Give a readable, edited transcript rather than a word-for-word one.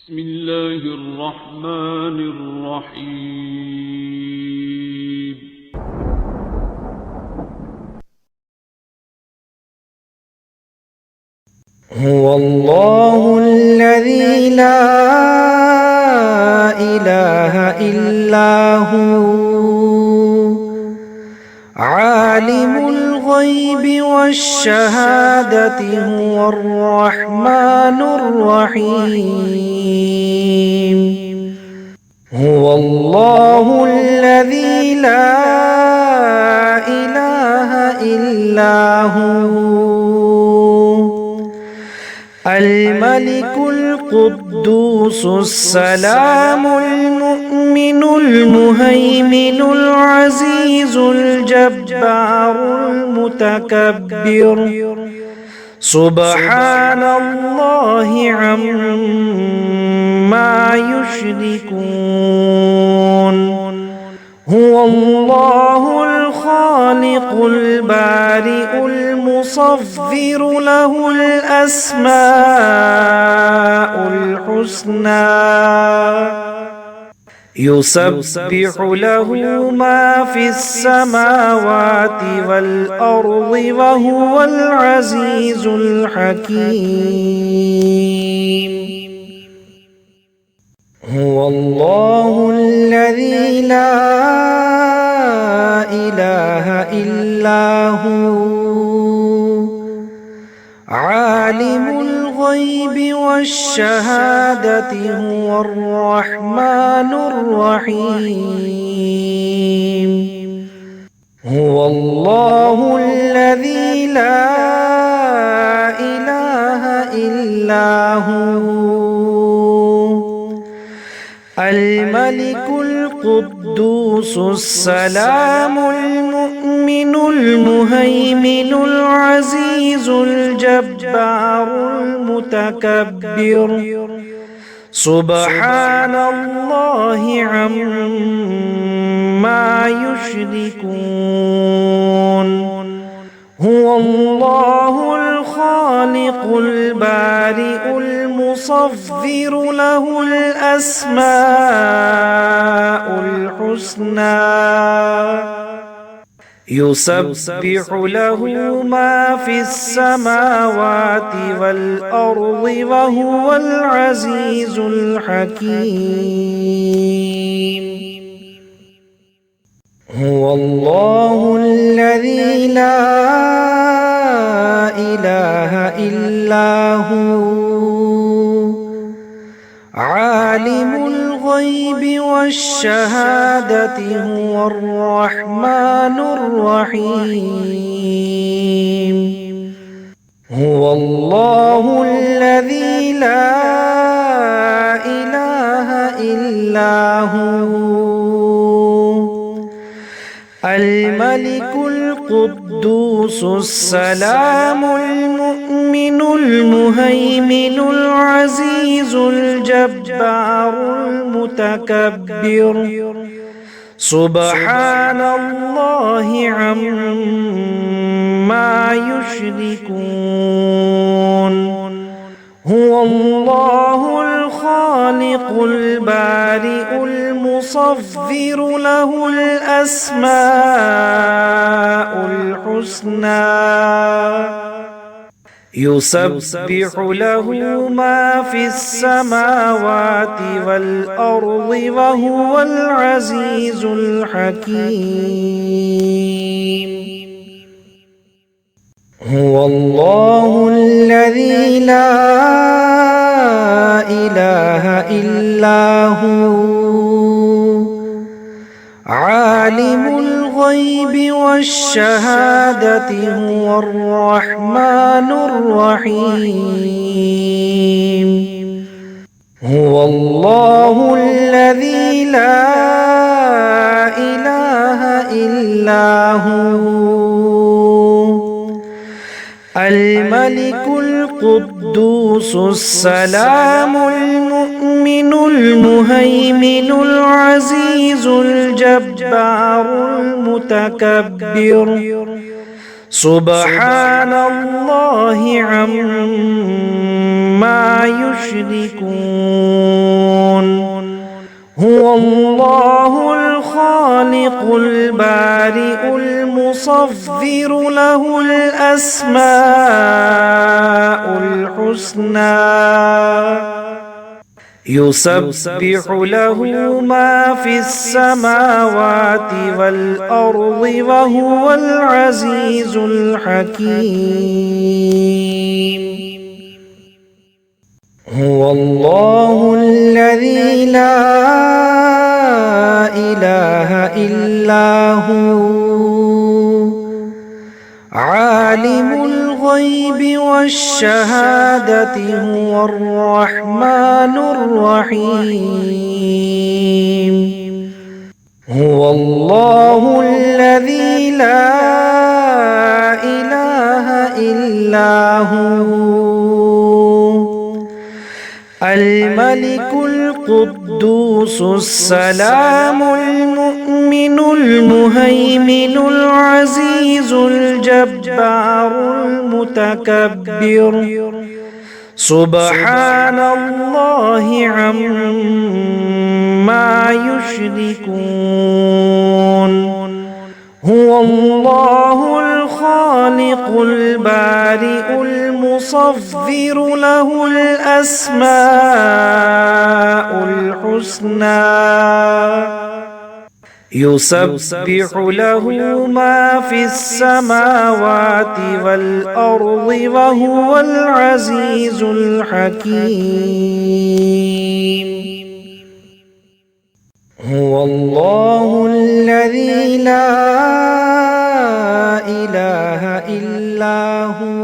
بسم الله الرحمن الرحيم. هو الله الذي لا إله إلا هو عالم الغيب والشهادة هو الرحمن الرحيم. هو الله الذي لا إله إلا هو الملك القدوس السلام المؤمن المهيمن العزيز الجبار المتكبر سبحان الله عما يشركون. هو الله الخالق البارئ المصور له الأسماء الحسنى يسبح له ما في السماوات والأرض وهو العزيز الحكيم. هو الله الذي لا إله إلا هو عالم الغيب والشهادة هو الرحمن الرحيم. هو الله الذي لا إله إلا هو الملك القدوس السلام المؤمن المهيمن العزيز الجبار المتكبر سبحان الله عما يشركون. هو الله الخالق البارئ المصور له الأسماء الحسنى يسبح له ما في السماوات والأرض وهو العزيز الحكيم. هو الله الذي لا إله إلا هو عالم الغيب والشهادة هو الرحمن الرحيم. هو الله الذي لا إله إلا هو الملك القدوس السلام المؤمن المهيمن العزيز الجبار المتكبر سبحان الله عما يشركون. هو الله الخالق البارئ المصور له الأسماء الحسنى يسبح له ما في السماوات والأرض وهو العزيز الحكيم. هو الله الذي لا إله إلا هو عالم الغيب والشهادة هو الرحمن الرحيم. هو الله الذي لا إله إلا هو الملك القدوس السلام المؤمن المهيمن العزيز الجبار المتكبر سبحان الله عما يشركون هو الله الخالق البارئ المصور له الأسماء الحسنى يسبح له ما في السماوات والأرض وهو العزيز الحكيم هو الله الذي لا إله إلا هو عالم الغيب والشهادة هو الرحمن الرحيم هو الله الذي لا إله إلا هو الملك القدوس السلام المؤمن المهيمن العزيز الجبار المتكبر سبحان الله عما يشركون هو الله الخالق البارئ المصور له الأسماء الحسنى يسبح له ما في السماوات والأرض وهو العزيز الحكيم هو الله الذي لا إله إلا هو